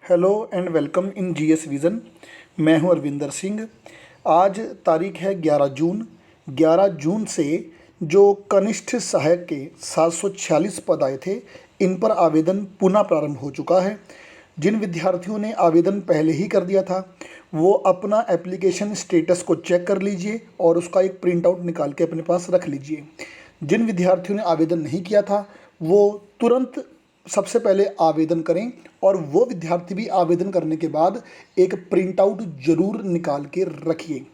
Hello and welcome in GS vision. मैं हूं अरविंदर सिंह। आज तारीख है 11 जून। 11 जून से जो कनिष्ठ सहायक के 746 पद आए थे, इन पर आवेदन पुनः प्रारंभ हो चुका है। जिन विद्यार्थियों ने आवेदन पहले ही कर दिया था, वो अपना एप्लीकेशन स्टेटस को चेक कर लीजिए और उसका एक प्रिंट आउट निकाल के अपने पास रख लीजिए। जिन विद्यार्थियों ने आवेदन नहीं किया था, वो तुरंत सबसे पहले आवेदन करें और वो विद्यार्थी भी आवेदन करने के बाद एक प्रिंट आउट जरूर निकाल के रखिए।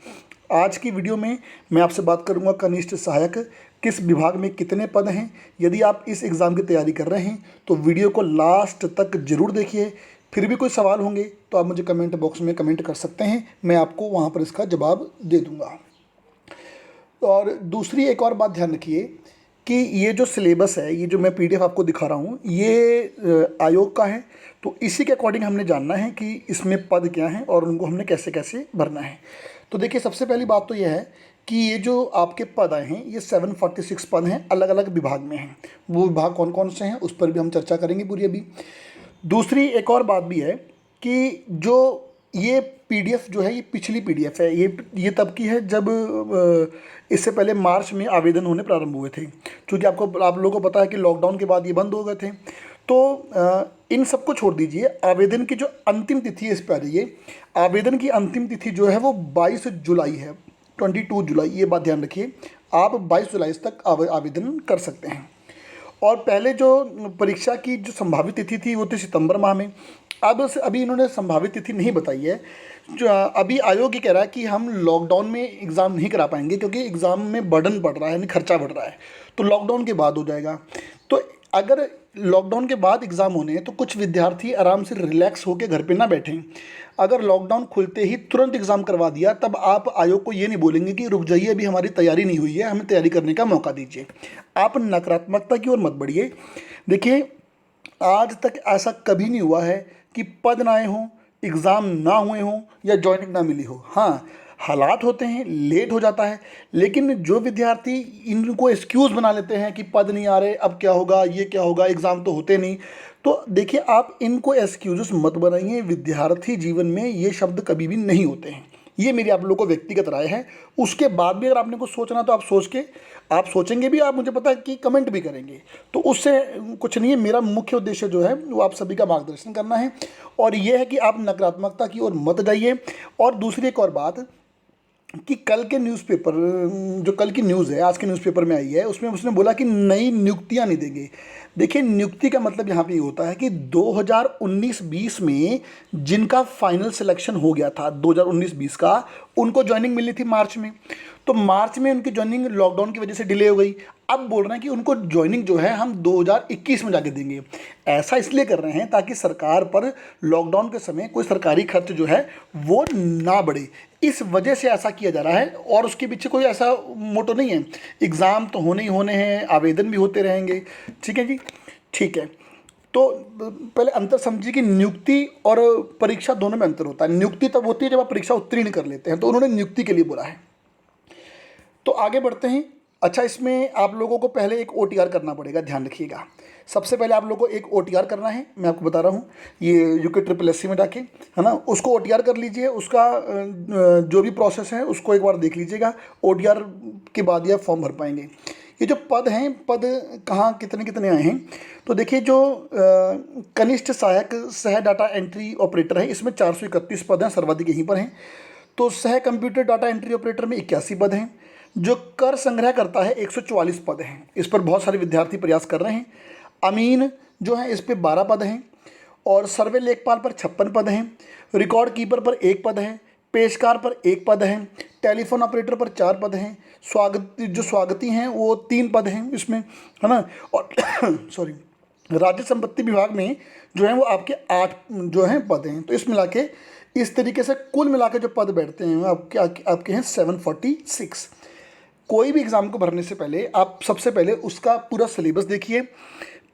आज की वीडियो में मैं आपसे बात करूंगा कनिष्ठ सहायक किस विभाग में कितने पद हैं। यदि आप इस एग्ज़ाम की तैयारी कर रहे हैं तो वीडियो को लास्ट तक ज़रूर देखिए। फिर भी कोई सवाल होंगे तो आप मुझे कमेंट बॉक्स में कमेंट कर सकते हैं, मैं आपको वहाँ पर इसका जवाब दे दूँगा। और दूसरी एक और बात ध्यान रखिए कि ये जो सिलेबस है, ये जो मैं पीडीएफ आपको दिखा रहा हूँ, ये आयोग का है। तो इसी के अकॉर्डिंग हमने जानना है कि इसमें पद क्या हैं और उनको हमने कैसे कैसे भरना है। तो देखिए, सबसे पहली बात तो यह है कि ये जो आपके पद आए हैं, ये 746 पद हैं, अलग अलग विभाग में हैं। वो विभाग कौन कौन से हैं उस पर भी हम चर्चा करेंगे पूरी अभी। दूसरी एक और बात भी है कि जो ये पीडीएफ जो है, ये पिछली पीडीएफ है। ये तब की है जब इससे पहले मार्च में आवेदन होने प्रारंभ हुए थे। क्योंकि आप लोगों को पता है कि लॉकडाउन के बाद ये बंद हो गए थे। तो इन सबको छोड़ दीजिए। आवेदन की जो अंतिम तिथि है, इस पर आ जाइए। आवेदन की अंतिम तिथि जो है वो 22 जुलाई है, 22 जुलाई। ये बात ध्यान रखिए, आप 22 जुलाई तक आवेदन कर सकते हैं। और पहले जो परीक्षा की जो संभावित तिथि थी वो थी सितंबर माह में। अभी इन्होंने संभावित तिथि नहीं बताई है। जो अभी आयोग ये कह रहा है कि हम लॉकडाउन में एग्ज़ाम नहीं करा पाएंगे क्योंकि एग्ज़ाम में बर्डन बढ़ रहा है, यानी खर्चा बढ़ रहा है। तो लॉकडाउन के बाद हो जाएगा। तो अगर लॉकडाउन के बाद एग्ज़ाम होने हैं तो कुछ विद्यार्थी आराम से रिलैक्स होकर घर पे ना बैठें। अगर लॉकडाउन खुलते ही तुरंत एग्ज़ाम करवा दिया, तब आप आयोग को ये नहीं बोलेंगे कि रुक जाइए, अभी हमारी तैयारी नहीं हुई है, हमें तैयारी करने का मौका दीजिए। आप नकारात्मकता की ओर मत बढ़िए। देखिए, आज तक ऐसा कभी नहीं हुआ है कि पद ना आए हों, एग्ज़ाम ना हुए हों या जॉइनिंग ना मिली हो। हाँ, हालात होते हैं, लेट हो जाता है, लेकिन जो विद्यार्थी इनको एक्सक्यूज़ बना लेते हैं कि पद नहीं आ रहे, अब क्या होगा, ये क्या होगा, एग्ज़ाम तो होते नहीं। तो देखिए, आप इनको एक्सक्यूज़ मत बनाइए। विद्यार्थी जीवन में ये शब्द कभी भी नहीं होते हैं। ये मेरी आप लोगों को व्यक्तिगत राय है। उसके बाद भी अगर आपने कुछ सोचना तो आप सोचेंगे भी, आप मुझे पता है कि कमेंट भी करेंगे, तो उससे कुछ नहीं है। मेरा मुख्य उद्देश्य जो है वो आप सभी का मार्गदर्शन करना है, और ये है कि आप नकारात्मकता की ओर मत जाइए। और दूसरी एक और बात कि कल के न्यूज़पेपर, जो कल की न्यूज़ है, आज के न्यूज़पेपर में आई है, उसमें उसने बोला कि नई नियुक्तियां नहीं देंगे। देखिए, नियुक्ति का मतलब यहाँ पे ये होता है कि 2019-20 में जिनका फाइनल सिलेक्शन हो गया था 2019-20 का, उनको ज्वाइनिंग मिलनी थी मार्च में। तो मार्च में उनकी ज्वाइनिंग लॉकडाउन की वजह से डिले हो गई। अब बोल रहे हैं कि उनको ज्वाइनिंग जो है हम 2021 में जाके देंगे। ऐसा इसलिए कर रहे हैं ताकि सरकार पर लॉकडाउन के समय कोई सरकारी खर्च जो है वो ना बढ़े। इस वजह से ऐसा किया जा रहा है, और उसके पीछे कोई ऐसा मोटो नहीं है। एग्ज़ाम तो होने ही होने हैं, आवेदन भी होते रहेंगे। ठीक है जी, ठीक है। तो पहले अंतर समझिए कि नियुक्ति और परीक्षा दोनों में अंतर होता है। नियुक्ति तब होती है जब आप परीक्षा उत्तीर्ण कर लेते हैं, तो उन्होंने नियुक्ति के लिए बोला है। तो आगे बढ़ते हैं। अच्छा, इसमें आप लोगों को पहले एक ओटीआर करना पड़ेगा, ध्यान रखिएगा। सबसे पहले आप लोगों को एक ओटीआर करना है, मैं आपको बता रहा हूँ। ये UKSSC में जाके, है ना, उसको ओटीआर कर लीजिए। उसका जो भी प्रोसेस है उसको एक बार देख लीजिएगा। ओटीआर के बाद ही आप फॉर्म भर पाएंगे। ये जो पद हैं, पद कहाँ कितने कितने आए हैं, तो देखिए, जो कनिष्ठ सहायक सह डाटा एंट्री ऑपरेटर है, इसमें 431 पद हैं, सर्वाधिक यहीं पर हैं। तो सह कंप्यूटर डाटा एंट्री ऑपरेटर में 81 पद हैं। जो कर संग्रह करता है 144 पद हैं। इस पर बहुत सारे विद्यार्थी प्रयास कर रहे हैं। अमीन जो है, इस पर 12 पद हैं। और सर्वे लेखपाल पर 56 पद हैं। रिकॉर्ड कीपर पर 1 पद है। पेशकार पर 1 पद है। टेलीफोन ऑपरेटर पर 4 पद हैं। स्वागती हैं वो 3 पद हैं इसमें, है ना। और सॉरी, राज्य संपत्ति विभाग में जो है वो आपके 8 जो हैं पद हैं। तो इस मिला के, इस तरीके से कुल मिला के जो पद बैठते हैं आपके हैं 746। कोई भी एग्ज़ाम को भरने से पहले आप सबसे पहले उसका पूरा सिलेबस देखिए,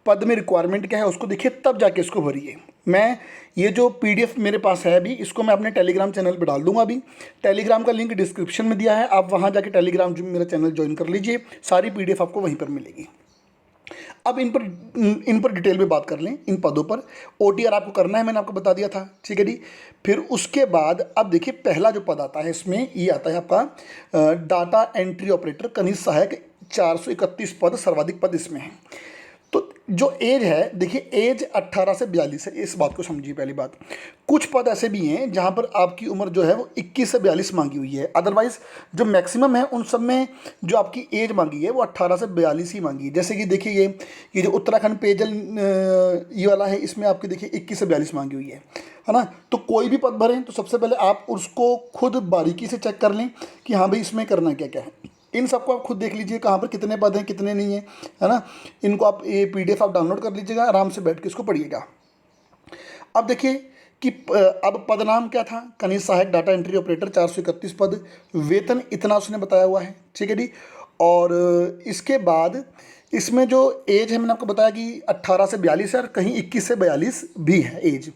पद में रिक्वायरमेंट क्या है उसको देखिए, तब जाके इसको भरिए। मैं ये जो पीडीएफ मेरे पास है अभी, इसको मैं अपने टेलीग्राम चैनल पे डाल दूंगा। अभी टेलीग्राम का लिंक डिस्क्रिप्शन में दिया है, आप वहाँ जाके टेलीग्राम जो मेरा चैनल ज्वाइन कर लीजिए। सारी पीडीएफ आपको वहीं पर मिलेगी। अब इन पर डिटेल में बात कर लें। इन पदों पर ओटीआर आपको करना है, मैंने आपको बता दिया था, ठीक है जी। फिर उसके बाद अब देखिए पहला जो पद आता है इसमें, ये आता है आपका डाटा एंट्री ऑपरेटर कनिष्ठ सहायक, 431 पद, सर्वाधिक पद इसमें है। तो जो एज है देखिए, एज 18 से 42 है, इस बात को समझिए। पहली बात, कुछ पद ऐसे भी हैं जहां पर आपकी उम्र जो है वो 21 से 42 मांगी हुई है, अदरवाइज जो मैक्सिमम है उन सब में जो आपकी एज मांगी है वो 18 से 42 ही मांगी है। जैसे कि देखिए ये जो उत्तराखंड पेयजल ये वाला है, इसमें आपकी देखिए 21 से 42 मांगी हुई है ना। तो कोई भी पद भरें तो सबसे पहले आप उसको खुद बारीकी से चेक कर लें कि हाँ भाई इसमें करना क्या क्या है। इन सबको आप खुद देख लीजिए कहाँ पर कितने पद हैं कितने नहीं हैं, है ना। इनको आप ये पीडीएफ आप डाउनलोड कर लीजिएगा, आराम से बैठ के इसको पढ़िएगा। अब देखिए कि अब पदनाम क्या था, कनिष्ठ सहायक डाटा एंट्री ऑपरेटर, 431 पद, वेतन इतना उसने बताया हुआ है, ठीक है जी। और इसके बाद इसमें जो एज है मैंने आपको बताया कि 18 से 42 है और कहीं 21 से 42 भी है एज,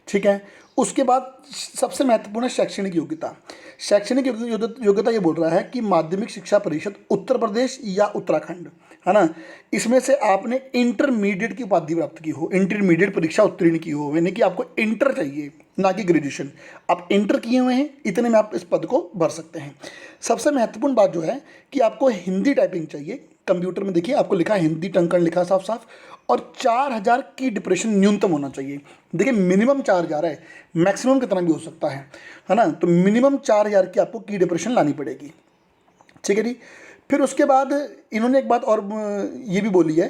ठीक है। उसके बाद सबसे महत्वपूर्ण है शैक्षणिक योग्यता। शैक्षणिक योग्यता ये बोल रहा है कि माध्यमिक शिक्षा परिषद उत्तर प्रदेश या उत्तराखंड, है ना, इसमें से आपने इंटरमीडिएट की उपाधि प्राप्त की हो, इंटरमीडिएट परीक्षा उत्तीर्ण की हो, यानी कि आपको इंटर चाहिए ना कि ग्रेजुएशन। आप इंटर किए हुए हैं, इतने में आप इस पद को भर सकते हैं। सबसे महत्वपूर्ण बात जो है कि आपको हिंदी टाइपिंग चाहिए। कंप्यूटर में देखिए आपको लिखा है हिंदी टंकण लिखा है साफ साफ, और 4000 की डिप्रेशन न्यूनतम होना चाहिए। देखिए मिनिमम 4000 है, मैक्सिमम कितना भी हो सकता है ना। तो मिनिमम 4000 की आपको की डिप्रेशन लानी पड़ेगी, ठीक है जी। फिर उसके बाद इन्होंने एक बात और ये भी बोली है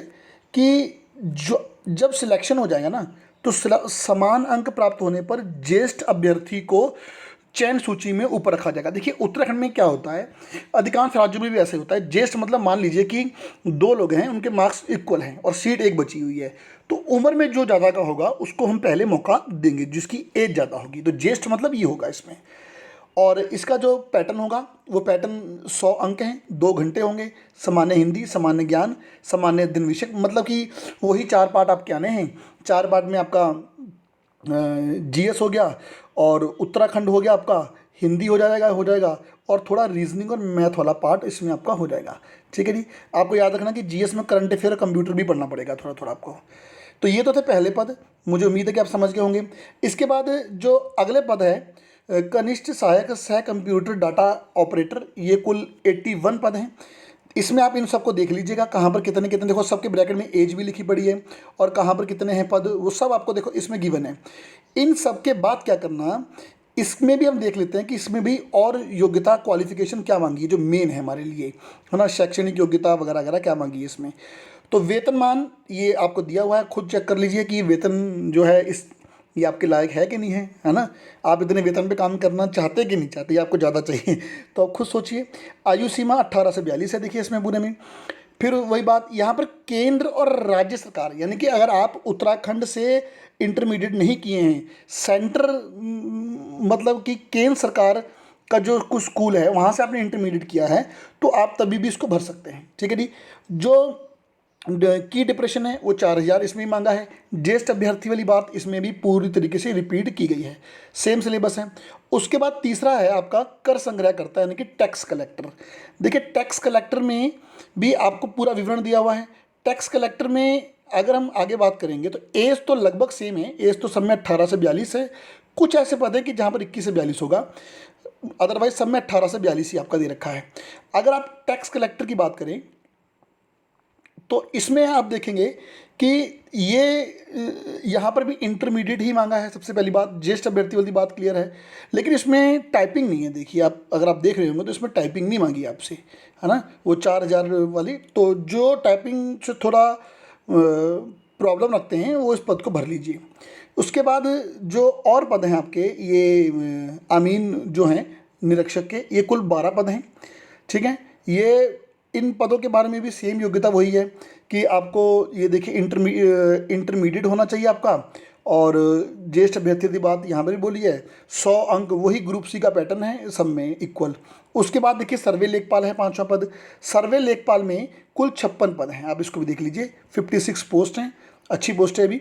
कि जब सिलेक्शन हो जाएगा ना तो समान अंक प्राप्त होने पर ज्येष्ठ अभ्यर्थी को चयन सूची में ऊपर रखा जाएगा। देखिए उत्तराखंड में क्या होता है, अधिकांश राज्यों में भी ऐसे होता है, ज्येष्ठ मतलब मान लीजिए कि 2 लोग हैं, उनके मार्क्स इक्वल हैं और सीट एक बची हुई है, तो उम्र में जो ज़्यादा का होगा उसको हम पहले मौका देंगे जिसकी एज ज़्यादा होगी। तो ज्येष्ठ मतलब ये होगा इसमें। और इसका जो पैटर्न होगा वो पैटर्न 100 अंक हैं, 2 घंटे होंगे, सामान्य हिंदी, सामान्य ज्ञान, सामान्य दिन विषय, मतलब कि वही 4 पार्ट आपके आने हैं। 4 पार्ट में आपका जीएस हो गया और उत्तराखंड हो गया, आपका हिंदी हो जाएगा और थोड़ा रीजनिंग और मैथ वाला पार्ट इसमें आपका हो जाएगा, ठीक है जी। आपको याद रखना कि जीएस में करंट अफेयर कंप्यूटर भी पढ़ना पड़ेगा थोड़ा थोड़ा आपको। तो ये तो थे पहले पद, मुझे उम्मीद है कि आप समझ गए होंगे। इसके बाद जो अगले पद है कनिष्ठ सहायक सह कंप्यूटर डाटा ऑपरेटर, ये कुल 81 पद हैं। इसमें आप इन सबको देख लीजिएगा कहाँ पर कितने कितने, देखो सबके ब्रैकेट में एज भी लिखी पड़ी है और कहाँ पर कितने हैं पद, वो सब आपको देखो इसमें गिवन है। इन सब के बाद क्या करना, इसमें भी हम देख लेते हैं कि इसमें भी और योग्यता क्वालिफिकेशन क्या मांगी है जो मेन है हमारे लिए, है ना, शैक्षणिक योग्यता वगैरह वगैरह क्या मांगी है इसमें। तो वेतनमान ये आपको दिया हुआ है, खुद चेक कर लीजिए कि वेतन जो है ये आपके लायक है कि नहीं है ना। आप इतने वेतन पे काम करना चाहते कि नहीं चाहते, आपको ज़्यादा चाहिए, तो आप खुद सोचिए। आयु सीमा 18 से 42 है, देखिए इसमें पूरे में। फिर वही बात यहाँ पर केंद्र और राज्य सरकार, यानी कि अगर आप उत्तराखंड से इंटरमीडिएट नहीं किए हैं, सेंटर मतलब कि केंद्र सरकार का जो कुछ स्कूल है वहाँ से आपने इंटरमीडिएट किया है तो आप तभी भी इसको भर सकते हैं, ठीक है जी। जो की डिप्रेशन है वो 4000 इसमें ही मांगा है। ज्येष्ठ अभ्यर्थी वाली बात इसमें भी पूरी तरीके से रिपीट की गई है, सेम सिलेबस है। उसके बाद तीसरा है आपका कर संग्रह करता है, यानी कि टैक्स कलेक्टर। देखिए टैक्स कलेक्टर में भी आपको पूरा विवरण दिया हुआ है। टैक्स कलेक्टर में अगर हम आगे बात करेंगे तो एज तो लगभग सेम है, एज तो सब में 18 से 42 है। कुछ ऐसे पद है कि जहाँ पर 21 से 42 होगा, अदरवाइज सब में 18 से 42 ही आपका दे रखा है। अगर आप टैक्स कलेक्टर की बात करें तो इसमें आप देखेंगे कि ये यहाँ पर भी इंटरमीडिएट ही मांगा है। सबसे पहली बात, ज्येष्ठ अभ्यर्थी वाली बात क्लियर है, लेकिन इसमें टाइपिंग नहीं है। देखिए आप अगर आप देख रहे होंगे तो इसमें टाइपिंग नहीं मांगी आपसे, है ना, वो 4000 वाली। तो जो टाइपिंग से थोड़ा प्रॉब्लम रखते हैं वो इस पद को भर लीजिए। उसके बाद जो और पद हैं आपके, ये आमीन जो हैं निरीक्षक के, ये कुल 12 पद हैं, ठीक है। ये इन पदों के बारे में भी सेम योग्यता वही है कि आपको ये देखिए इंटरमीडिएट होना चाहिए आपका, और ज्येष्ठ अभ्यर्थी की बात यहाँ पर भी बोली है। 100 अंक वही ग्रुप सी का पैटर्न है, सब में इक्वल। उसके बाद देखिए सर्वे लेखपाल है 5वां पद। सर्वे लेखपाल में कुल 56 पद हैं, आप इसको भी देख लीजिए। 56 पोस्ट हैं, अच्छी पोस्ट है अभी।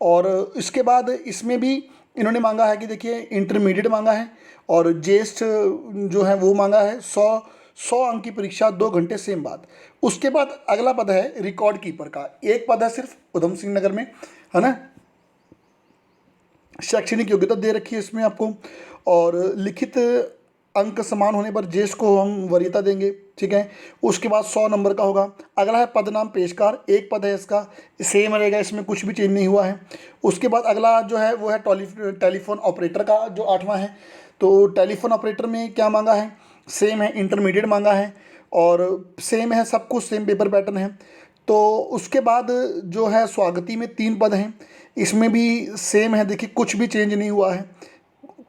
और इसके बाद इसमें भी इन्होंने मांगा है कि देखिए इंटरमीडिएट मांगा है और ज्येष्ठ जो है वो मांगा है। 100 100 अंक की परीक्षा, 2 घंटे, सेम बात। उसके बाद अगला पद है रिकॉर्ड कीपर का, एक पद है सिर्फ उधम सिंह नगर में, है ना। शैक्षणिक योग्यता दे रखी है इसमें आपको, और लिखित अंक समान होने पर ज्येष्ठ को हम वरीयता देंगे, ठीक है। उसके बाद 100 नंबर का होगा। अगला है पद नाम पेशकार, एक पद है इसका, सेम रहेगा, इसमें कुछ भी चेंज नहीं हुआ है। उसके बाद अगला जो है वो है टेलीफोन ऑपरेटर का, जो 8वां है। तो टेलीफोन ऑपरेटर में क्या मांगा है, सेम है, इंटरमीडिएट मांगा है, और सेम है, सब कुछ सेम पेपर पैटर्न है। तो उसके बाद जो है स्वागती में 3 पद हैं, इसमें भी सेम है, देखिए कुछ भी चेंज नहीं हुआ है,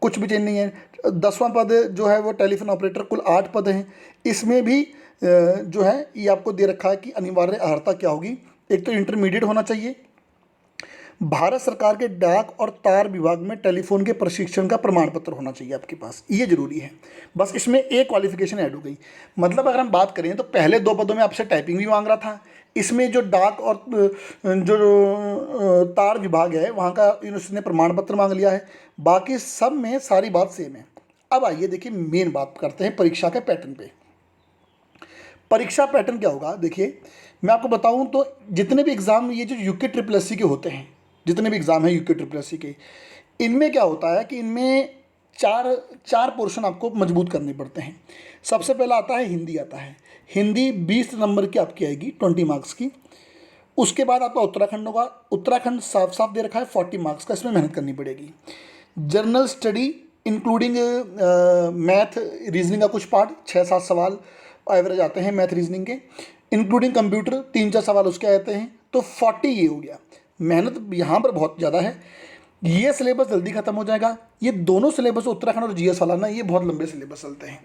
कुछ भी चेंज नहीं है। 10वां पद जो है वो टेलीफोन ऑपरेटर, कुल 8 पद हैं। इसमें भी जो है ये आपको दे रखा है कि अनिवार्य अर्हता क्या होगी। एक तो इंटरमीडिएट होना चाहिए, भारत सरकार के डाक और तार विभाग में टेलीफोन के प्रशिक्षण का प्रमाण पत्र होना चाहिए आपके पास, ये जरूरी है। बस इसमें एक क्वालिफिकेशन ऐड हो गई। मतलब अगर हम बात करें तो पहले 2 पदों में आपसे टाइपिंग भी मांग रहा था, इसमें जो डाक और जो तार विभाग है वहाँ का उसने प्रमाण पत्र मांग लिया है। बाकी सब में सारी बात सेम है। अब आइए देखिए मेन बात करते हैं परीक्षा के पैटर्न पे। परीक्षा पैटर्न क्या होगा, देखिए मैं आपको बताऊं तो जितने भी एग्ज़ाम ये जो यूके ट्रिपल एससी के होते हैं, जितने भी एग्ज़ाम हैं यूके ट्रिपल एससी के, इनमें क्या होता है कि इनमें चार पोर्शन आपको मजबूत करने पड़ते हैं। सबसे पहला आता है हिंदी, आता है हिंदी 20 नंबर की आपकी आएगी, 20 मार्क्स की। उसके बाद आपका उत्तराखंड होगा, उत्तराखंड साफ साफ दे रखा है 40 मार्क्स का, इसमें मेहनत करनी पड़ेगी। General study including math reasoning का कुछ पार्ट, 6-7 सवाल एवरेज आते हैं मैथ रीजनिंग के, इंक्लूडिंग कंप्यूटर 3-4 सवाल उसके आते हैं, तो 40 ये हो गया। मेहनत यहाँ पर बहुत ज़्यादा है। ये सिलेबस जल्दी ख़त्म हो जाएगा। ये दोनों सिलेबस उत्तराखंड और जीएस वाला ना, ये बहुत लंबे सिलेबस चलते हैं।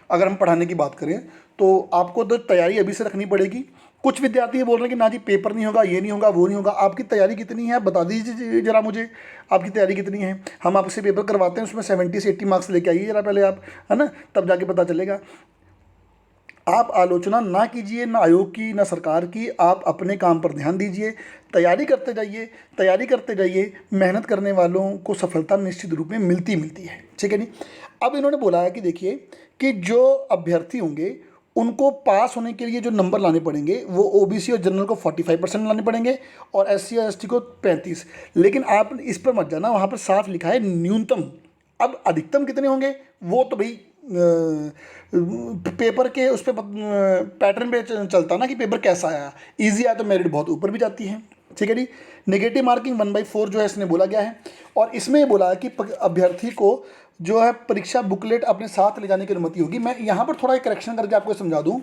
अगर हम पढ़ाने की बात करें तो आपको तो तैयारी अभी से रखनी पड़ेगी। कुछ विद्यार्थी ये बोल रहे हैं कि ना जी पेपर नहीं होगा, ये नहीं होगा, वो नहीं होगा। आपकी तैयारी कितनी है बता दीजिए ज़रा मुझे, आपकी तैयारी कितनी है। हम आपसे पेपर करवाते हैं, उसमें 70 से 80 मार्क्स लेके आइए ज़रा पहले आप, है ना, तब जाके पता चलेगा। आप आलोचना ना कीजिए, ना आयोग की ना सरकार की, आप अपने काम पर ध्यान दीजिए, तैयारी करते जाइए, तैयारी करते जाइए। मेहनत करने वालों को सफलता निश्चित रूप में मिलती है, ठीक है नहीं। अब इन्होंने बोला है कि देखिए कि जो अभ्यर्थी होंगे उनको पास होने के लिए जो नंबर लाने पड़ेंगे वो ओबीसी और जनरल को 45% लाने पड़ेंगे और एससी और एसटी को 35। लेकिन आप इस पर मत जाना, वहाँ पर साफ लिखा है न्यूनतम। अब अधिकतम कितने होंगे वो तो भाई पेपर के उस पर पैटर्न पे चलता ना कि पेपर कैसा आया। इजी आया तो मेरिट बहुत ऊपर भी जाती है, ठीक है जी। नेगेटिव मार्किंग 1/4 जो है इसने बोला गया है। और इसमें ये बोला है कि अभ्यर्थी को जो है परीक्षा बुकलेट अपने साथ ले जाने की अनुमति होगी। मैं यहाँ पर थोड़ा एक करेक्शन करके आपको समझा दूँ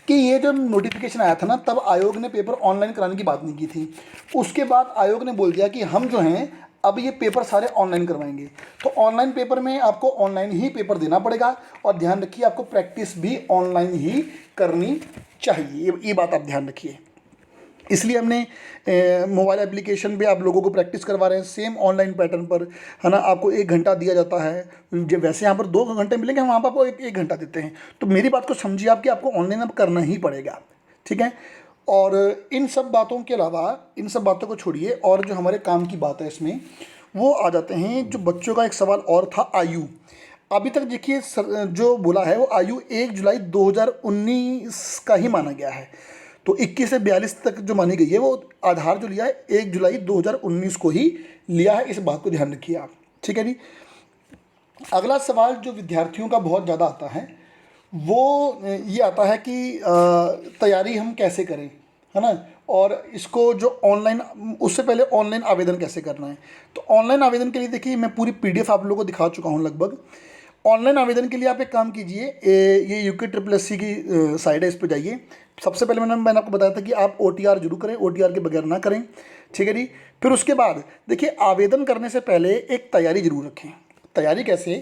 कि ये जो नोटिफिकेशन आया था ना, तब आयोग ने पेपर ऑनलाइन कराने की बात नहीं की थी। उसके बाद आयोग ने बोल दिया कि हम जो हैं अब ये पेपर सारे ऑनलाइन करवाएंगे। तो ऑनलाइन पेपर में आपको ऑनलाइन ही पेपर देना पड़ेगा। और ध्यान रखिए आपको प्रैक्टिस भी ऑनलाइन ही करनी चाहिए, ये बात आप ध्यान रखिए। इसलिए हमने मोबाइल एप्लीकेशन पे आप लोगों को प्रैक्टिस करवा रहे हैं सेम ऑनलाइन पैटर्न पर, है ना। आपको 1 घंटा दिया जाता है, जब वैसे यहाँ पर 2 घंटे मिलेंगे, हम वहाँ पर आपको 1 घंटा देते हैं। तो मेरी बात को समझिए आप कि आपको ऑनलाइन अब करना ही पड़ेगा, ठीक है। और इन सब बातों के अलावा, इन सब बातों को छोड़िए और जो हमारे काम की बात है इसमें वो आ जाते हैं। जो बच्चों का एक सवाल और था, आयु। अभी तक देखिए जो बोला है वो आयु 1 जुलाई 2019 का ही माना गया है। तो 21 से 42 तक जो मानी गई है वो आधार जो लिया है 1 जुलाई 2019 को ही लिया है। इस बात को ध्यान रखिए आप, ठीक है जी। अगला सवाल जो विद्यार्थियों का बहुत ज़्यादा आता है वो ये आता है कि तैयारी हम कैसे करें, है ना। और इसको जो ऑनलाइन, उससे पहले ऑनलाइन आवेदन कैसे करना है। तो ऑनलाइन आवेदन के लिए देखिए मैं पूरी पीडीएफ आप लोगों को दिखा चुका हूँ लगभग। ऑनलाइन आवेदन के लिए आप एक काम कीजिए, ये यूके ट्रिपल एससी की साइड है, इस पर जाइए। सबसे पहले मैंने आपको बताया था कि आप OTR जरूर करें, OTR के बगैर ना करें, ठीक है जी। फिर उसके बाद देखिए आवेदन करने से पहले एक तैयारी जरूर रखें। तैयारी कैसे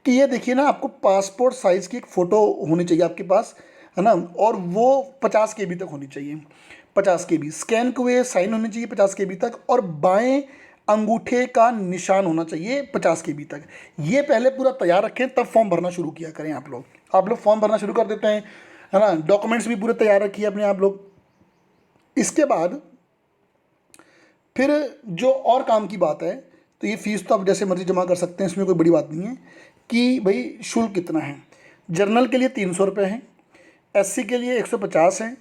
कि ये देखिए ना, आपको पासपोर्ट साइज़ की एक फ़ोटो होनी चाहिए आपके पास, है ना। और वो 50 KB तक होनी चाहिए, 50 KB स्कैन हुए साइन होनी चाहिए 50 KB तक। और बाएं अंगूठे का निशान होना चाहिए 50 KB तक। ये पहले पूरा तैयार रखें, तब फॉर्म भरना शुरू किया करें आप लोग फॉर्म भरना शुरू कर देते हैं, है ना। डॉक्यूमेंट्स भी पूरे तैयार रखिए अपने आप लोग। इसके बाद फिर जो और काम की बात है, तो ये फ़ीस तो आप जैसे मर्जी जमा कर सकते हैं, इसमें कोई बड़ी बात नहीं है कि भाई शुल्क कितना है। जर्नल के लिए 300 रुपये है, SC के लिए 150 है,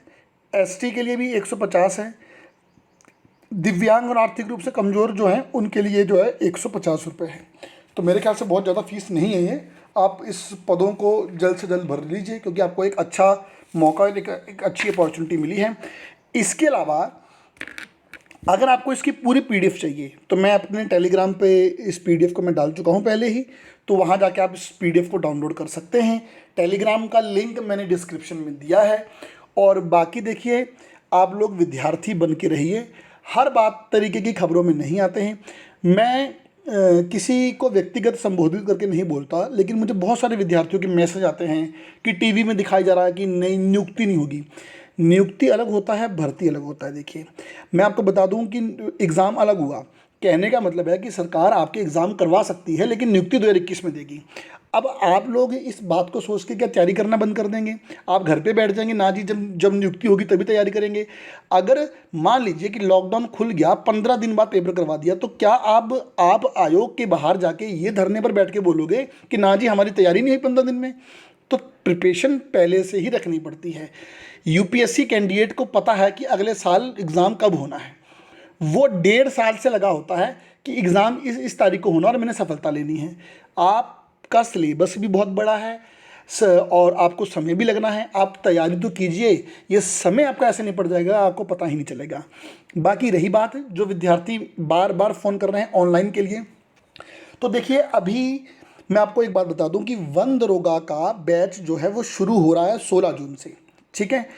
ST के लिए भी 150 है, दिव्यांग और आर्थिक रूप से कमज़ोर जो हैं उनके लिए जो है 150 रुपये है। तो मेरे ख्याल से बहुत ज़्यादा फीस नहीं है ये। आप इस पदों को जल्द से जल्द भर लीजिए, क्योंकि आपको एक अच्छा मौका, एक अच्छी अपॉर्चुनिटी मिली है। इसके अलावा अगर आपको इसकी पूरी PDF चाहिए तो मैं अपने टेलीग्राम पे इस PDF को मैं डाल चुका हूँ पहले ही, तो वहाँ जाके आप इस PDF को डाउनलोड कर सकते हैं। टेलीग्राम का लिंक मैंने डिस्क्रिप्शन में दिया है। और बाकी देखिए, आप लोग विद्यार्थी बन के रहिए, हर बात तरीके की खबरों में नहीं आते हैं। मैं किसी को व्यक्तिगत संबोधित करके नहीं बोलता, लेकिन मुझे बहुत सारे विद्यार्थियों के मैसेज आते हैं कि टीवी में दिखाई जा रहा है कि नई नियुक्ति नहीं होगी। नियुक्ति अलग होता है, भर्ती अलग होता है। देखिए, मैं आपको बता दूं कि एग्ज़ाम अलग हुआ, कहने का मतलब है कि सरकार आपके एग्ज़ाम करवा सकती है, लेकिन नियुक्ति 2021 में देगी। अब आप लोग इस बात को सोच के क्या तैयारी करना बंद कर देंगे? आप घर पे बैठ जाएंगे? ना जी, जब जब नियुक्ति होगी तभी तैयारी करेंगे। अगर मान लीजिए कि लॉकडाउन खुल गया, 15 दिन बाद पेपर करवा दिया, तो क्या आप आयोग के बाहर जाके ये धरने पर बैठ के बोलोगे कि ना जी हमारी तैयारी नहीं हुई 15 दिन में? तो प्रिपरेशन पहले से ही रखनी पड़ती है। UPSC कैंडिडेट को पता है कि अगले साल एग्ज़ाम कब होना है। वो 1.5 साल से लगा होता है कि एग्ज़ाम इस तारीख को होना और मैंने सफलता लेनी है। आपका सिलेबस भी बहुत बड़ा है और आपको समय भी लगना है। आप तैयारी तो कीजिए, ये समय आपका ऐसे निपट जाएगा, आपको पता ही नहीं चलेगा। बाकी रही बात जो विद्यार्थी बार बार फ़ोन कर रहे हैं ऑनलाइन के लिए, तो देखिए, अभी मैं आपको एक बात बता दूं कि वन दरोगा का बैच जो है वो शुरू हो रहा है 16 जून से, ठीक है।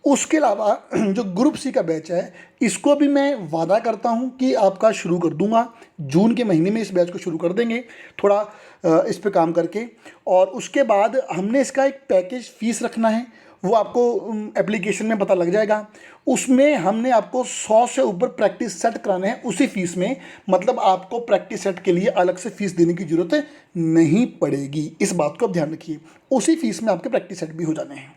उसके अलावा जो ग्रुप C का बैच है, इसको भी मैं वादा करता हूं कि आपका शुरू कर दूंगा। जून के महीने में इस बैच को शुरू कर देंगे, थोड़ा इस पे काम करके। और उसके बाद हमने इसका एक पैकेज फ़ीस रखना है, वो आपको एप्लीकेशन में पता लग जाएगा। उसमें हमने आपको 100 से ऊपर प्रैक्टिस सेट कराने हैं उसी फीस में। मतलब आपको प्रैक्टिस सेट के लिए अलग से फीस देने की ज़रूरत नहीं पड़ेगी, इस बात को आप ध्यान रखिए। उसी फीस में आपके प्रैक्टिस सेट भी हो जाने हैं,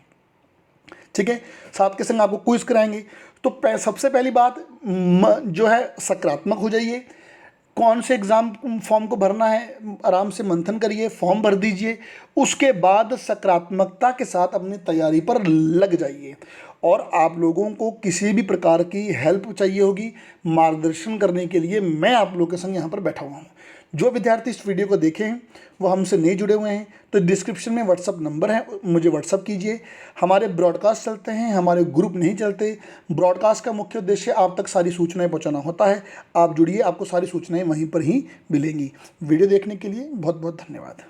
ठीक है। साथ के संग आपको क्विज कराएंगे। तो सबसे पहली बात जो है, सकारात्मक हो जाइए। कौन से एग्ज़ाम फॉर्म को भरना है, आराम से मंथन करिए, फॉर्म भर दीजिए। उसके बाद सकारात्मकता के साथ अपनी तैयारी पर लग जाइए। और आप लोगों को किसी भी प्रकार की हेल्प चाहिए होगी, मार्गदर्शन करने के लिए मैं आप लोगों के संग यहाँ पर बैठा हुआ हूँ। जो विद्यार्थी इस वीडियो को देखे हैं वो हमसे नहीं जुड़े हुए हैं, तो डिस्क्रिप्शन में व्हाट्सअप नंबर है, मुझे व्हाट्सअप कीजिए। हमारे ब्रॉडकास्ट चलते हैं, हमारे ग्रुप नहीं चलते। ब्रॉडकास्ट का मुख्य उद्देश्य आप तक सारी सूचनाएं पहुंचाना होता है। आप जुड़िए, आपको सारी सूचनाएं वहीं पर ही मिलेंगी। वीडियो देखने के लिए बहुत बहुत धन्यवाद।